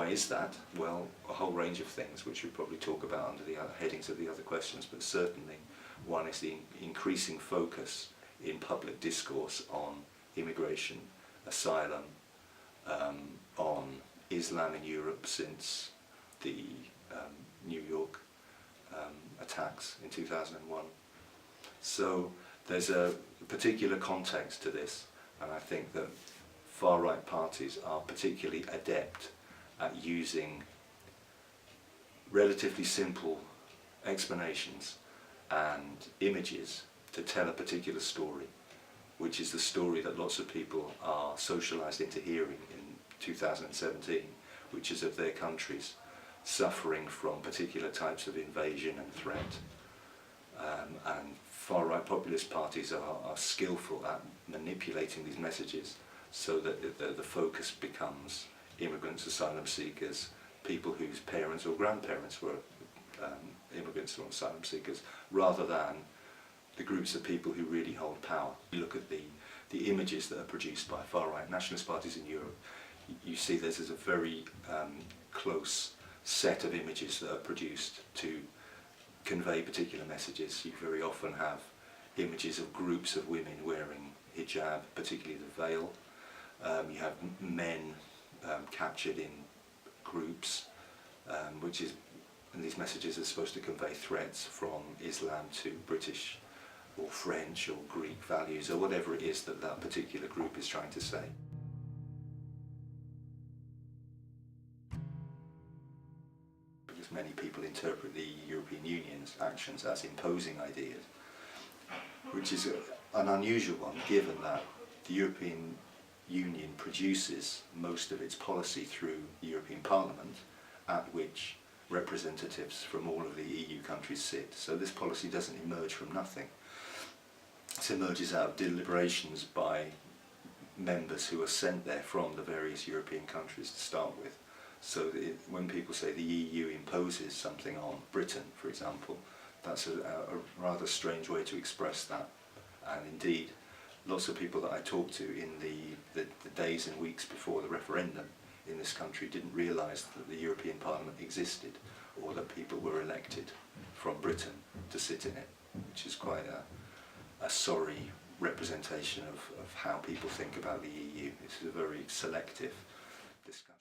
why is that? Well, a whole range of things, which we'll probably talk about under the headings of the other questions, but certainly one is the increasing focus in public discourse on immigration, asylum, on Islam in Europe since the New York attacks in 2001. So there's a particular context to this, and I think that far-right parties are particularly adept at using relatively simple explanations and images to tell a particular story, which is the story that lots of people are socialised into hearing in 2017, which is of their countries suffering from particular types of invasion and threat. And far-right populist parties are skillful at manipulating these messages so that the focus becomes immigrants, asylum seekers, people whose parents or grandparents were immigrants or asylum seekers, rather than the groups of people who really hold power. You look at the images that are produced by far-right nationalist parties in Europe, you see there's a very close set of images that are produced to convey particular messages. You very often have images of groups of women wearing hijab, particularly the veil. You have men captured in groups, and these messages are supposed to convey threats from Islam to British or French or Greek values, or whatever it is that that particular group is trying to say. Because many people interpret the European Union's actions as imposing ideas, which is an unusual one, given that the European Union produces most of its policy through the European Parliament, at which representatives from all of the EU countries sit. So this policy doesn't emerge from nothing. It emerges out of deliberations by members who are sent there from the various European countries to start with. So when people say the EU imposes something on Britain, for example, that's a rather strange way to express that. And indeed, lots of people that I talked to in the days and weeks before the referendum in this country didn't realise that the European Parliament existed, or that people were elected from Britain to sit in it, which is quite a sorry representation of how people think about the EU. It's a very selective discussion.